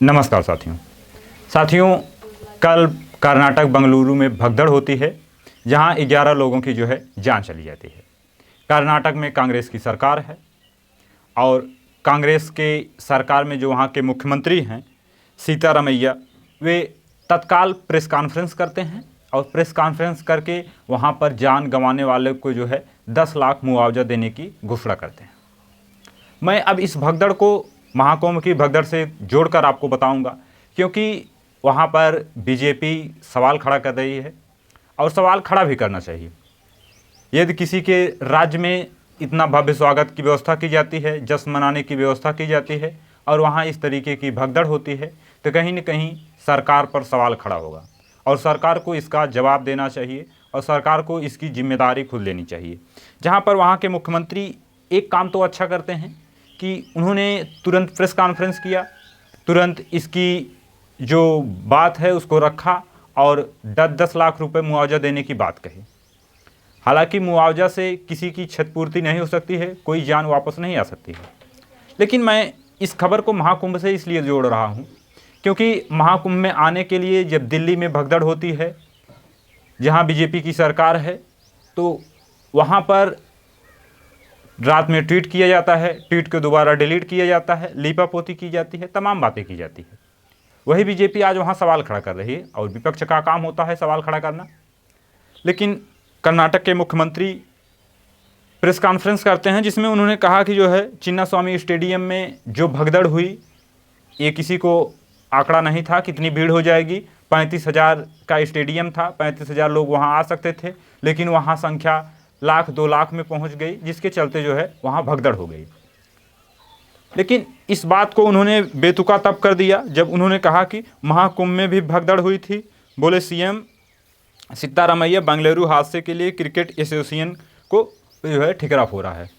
नमस्कार साथियों, कल कर्नाटक बंगलुरु में भगदड़ होती है जहां 11 लोगों की जो है जान चली जाती है। कर्नाटक में कांग्रेस की सरकार है और कांग्रेस के सरकार में जो वहां के मुख्यमंत्री हैं सीतारमैया, वे तत्काल प्रेस कॉन्फ्रेंस करते हैं और प्रेस कॉन्फ्रेंस करके वहां पर जान गंवाने वाले को जो है 10 लाख मुआवजा देने की घोषणा करते हैं। मैं अब इस भगदड़ को महाकुंभ की भगदड़ से जोड़कर आपको बताऊंगा, क्योंकि वहाँ पर बीजेपी सवाल खड़ा कर रही है और सवाल खड़ा भी करना चाहिए। यदि किसी के राज्य में इतना भव्य स्वागत की व्यवस्था की जाती है, जश्न मनाने की व्यवस्था की जाती है और वहाँ इस तरीके की भगदड़ होती है, तो कहीं न कहीं सरकार पर सवाल खड़ा होगा और सरकार को इसका जवाब देना चाहिए और सरकार को इसकी जिम्मेदारी खुद लेनी चाहिए। जहाँ पर वहाँ के मुख्यमंत्री एक काम तो अच्छा करते हैं कि उन्होंने तुरंत प्रेस कॉन्फ्रेंस किया, तुरंत इसकी जो बात है उसको रखा और 10-10 लाख रुपए मुआवजा देने की बात कही। हालांकि मुआवजा से किसी की क्षतिपूर्ति नहीं हो सकती है, कोई जान वापस नहीं आ सकती है, लेकिन मैं इस खबर को महाकुंभ से इसलिए जोड़ रहा हूँ क्योंकि महाकुंभ में आने के लिए जब दिल्ली में भगदड़ होती है जहाँ बीजेपी की सरकार है, तो वहाँ पर रात में ट्वीट किया जाता है, ट्वीट को दोबारा डिलीट किया जाता है, लीपापोती की जाती है, तमाम बातें की जाती है। वही बीजेपी आज वहाँ सवाल खड़ा कर रही है और विपक्ष का काम होता है सवाल खड़ा करना। लेकिन कर्नाटक के मुख्यमंत्री प्रेस कॉन्फ्रेंस करते हैं जिसमें उन्होंने कहा कि जो है चिन्नास्वामी स्टेडियम में जो भगदड़ हुई, ये किसी को आंकड़ा नहीं था कितनी भीड़ हो जाएगी। 35,000 का स्टेडियम था, 35,000 लोग वहाँ आ सकते थे, लेकिन वहाँ संख्या 1-2 लाख में पहुंच गई, जिसके चलते जो है वहाँ भगदड़ हो गई। लेकिन इस बात को उन्होंने बेतुका तब कर दिया जब उन्होंने कहा कि महाकुंभ में भी भगदड़ हुई थी। बोले सीएम सिद्धारमैया बेंगलुरु हादसे के लिए क्रिकेट एसोसिएशन को जो है ठिकरा हो रहा है।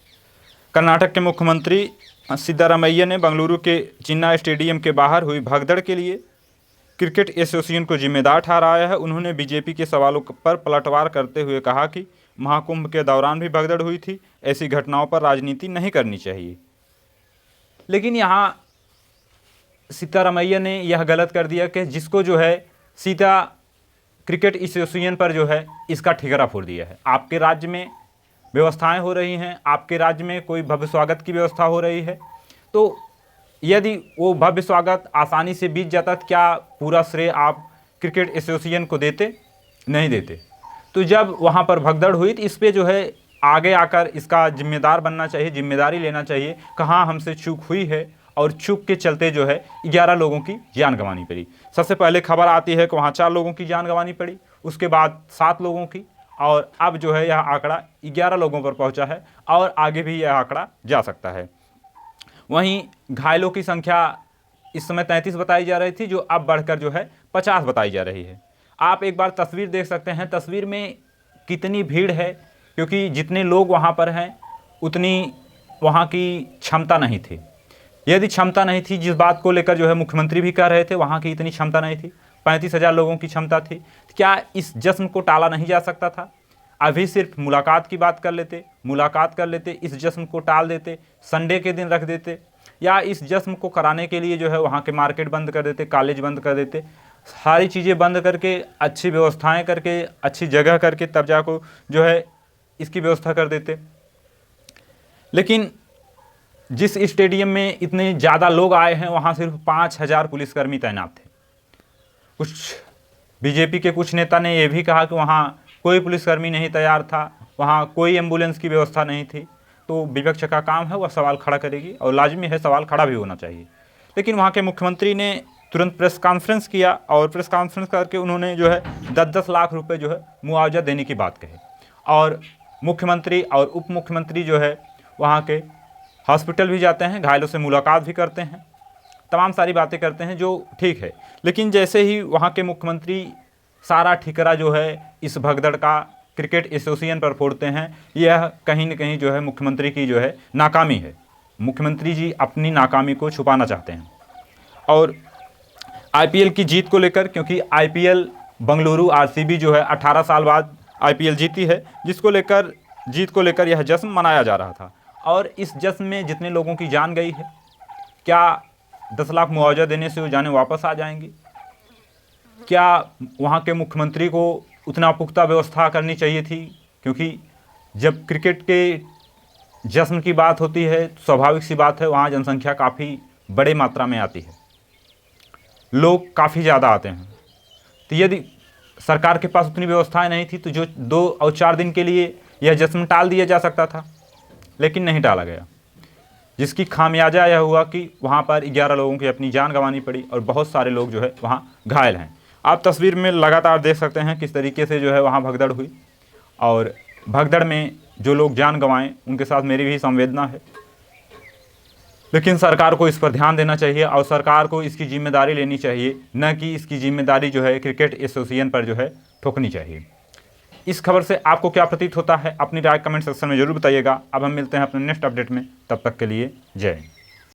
कर्नाटक के मुख्यमंत्री सिद्धारमैया ने बेंगलुरु के चिन्ना स्टेडियम के बाहर हुई भगदड़ के लिए क्रिकेट एसोसिएशन को जिम्मेदार ठहराया है। उन्होंने बीजेपी के सवालों पर पलटवार करते हुए कहा कि महाकुंभ के दौरान भी भगदड़ हुई थी, ऐसी घटनाओं पर राजनीति नहीं करनी चाहिए। लेकिन यहाँ सीतारमैया ने यह गलत कर दिया कि जिसको जो है सीधा क्रिकेट एसोसिएशन पर जो है इसका ठिकरा फोड़ दिया है। आपके राज्य में व्यवस्थाएं हो रही हैं, आपके राज्य में कोई भव्य स्वागत की व्यवस्था हो रही है, तो यदि वो भव्य स्वागत आसानी से बीत जाता तो क्या पूरा श्रेय आप क्रिकेट एसोसिएशन को देते? नहीं देते। तो जब वहाँ पर भगदड़ हुई तो इस पर जो है आगे आकर इसका जिम्मेदार बनना चाहिए, जिम्मेदारी लेना चाहिए, कहाँ हमसे चूक हुई है और चूक के चलते जो है 11 लोगों की जान गंवानी पड़ी। सबसे पहले खबर आती है कि वहाँ 4 लोगों की जान गंवानी पड़ी, उसके बाद 7 लोगों की, और अब जो है यह आंकड़ा 11 लोगों पर पहुँचा है और आगे भी यह आंकड़ा जा सकता है। वहीं घायलों की संख्या इस समय 33 बताई जा रही थी, जो अब बढ़कर जो है 50 बताई जा रही है। आप एक बार तस्वीर देख सकते हैं, तस्वीर में कितनी भीड़ है, क्योंकि जितने लोग वहाँ पर हैं उतनी वहाँ की क्षमता नहीं थी। यदि क्षमता नहीं थी, जिस बात को लेकर जो है मुख्यमंत्री भी कह रहे थे, वहाँ की इतनी क्षमता नहीं थी, 35,000 लोगों की क्षमता थी, क्या इस जश्न को टाला नहीं जा सकता था? अभी सिर्फ मुलाकात की बात कर लेते, इस जश्न को टाल देते, संडे के दिन रख देते, या इस जश्न को कराने के लिए जो है वहाँ के मार्केट बंद कर देते, कॉलेज बंद कर देते, सारी चीज़ें बंद करके, अच्छी व्यवस्थाएं करके, अच्छी जगह करके तब जाको जो है इसकी व्यवस्था कर देते। लेकिन जिस स्टेडियम में इतने ज़्यादा लोग आए हैं वहाँ सिर्फ 5,000 पुलिसकर्मी तैनात थे। कुछ बीजेपी के कुछ नेता ने यह भी कहा कि वहाँ कोई पुलिसकर्मी नहीं तैयार था, वहाँ कोई एम्बुलेंस की व्यवस्था नहीं थी। तो विपक्ष का काम है वह सवाल खड़ा करेगी और लाजमी है सवाल खड़ा भी होना चाहिए। लेकिन वहाँ के मुख्यमंत्री ने तुरंत प्रेस कॉन्फ्रेंस किया और प्रेस कॉन्फ्रेंस करके उन्होंने जो है 10-10 लाख रुपए जो है मुआवजा देने की बात कही, और मुख्यमंत्री और उप मुख्यमंत्री जो है वहाँ के हॉस्पिटल भी जाते हैं, घायलों से मुलाकात भी करते हैं, तमाम सारी बातें करते हैं, जो ठीक है। लेकिन जैसे ही वहाँ के मुख्यमंत्री सारा ठिकरा जो है इस भगदड़ का क्रिकेट एसोसिएशन पर फोड़ते हैं, यह कहीं न कहीं जो है मुख्यमंत्री की जो है नाकामी है। मुख्यमंत्री जी अपनी नाकामी को छुपाना चाहते हैं। और आईपीएल की जीत को लेकर, क्योंकि आईपीएल बेंगलुरु आरसीबी जो है 18 साल बाद आईपीएल जीती है, जीत को लेकर यह जश्न मनाया जा रहा था। और इस जश्न में जितने लोगों की जान गई है, क्या 10 लाख मुआवजा देने से वो जाने वापस आ जाएंगे? क्या वहाँ के मुख्यमंत्री को उतना पुख्ता व्यवस्था करनी चाहिए थी? क्योंकि जब क्रिकेट के जश्न की बात होती है तो स्वाभाविक सी बात है वहाँ जनसंख्या काफ़ी बड़े मात्रा में आती है, लोग काफ़ी ज़्यादा आते हैं। तो यदि सरकार के पास उतनी व्यवस्थाएं नहीं थी तो जो 2 और 4 दिन के लिए यह जश्न टाल दिया जा सकता था, लेकिन नहीं टाला गया, जिसकी खामियाजा यह हुआ कि वहाँ पर 11 लोगों की अपनी जान गंवानी पड़ी और बहुत सारे लोग जो है वहाँ घायल हैं। आप तस्वीर में लगातार देख सकते हैं किस तरीके से जो है वहाँ भगदड़ हुई, और भगदड़ में जो लोग जान गंवाएं उनके साथ मेरी भी संवेदना है। लेकिन सरकार को इस पर ध्यान देना चाहिए और सरकार को इसकी जिम्मेदारी लेनी चाहिए, न कि इसकी जिम्मेदारी जो है क्रिकेट एसोसिएशन पर जो है ठोकनी चाहिए। इस खबर से आपको क्या प्रतीत होता है? अपनी राय कमेंट सेक्शन में जरूर बताइएगा। अब हम मिलते हैं अपने नेक्स्ट अपडेट में, तब तक के लिए जय हिंद।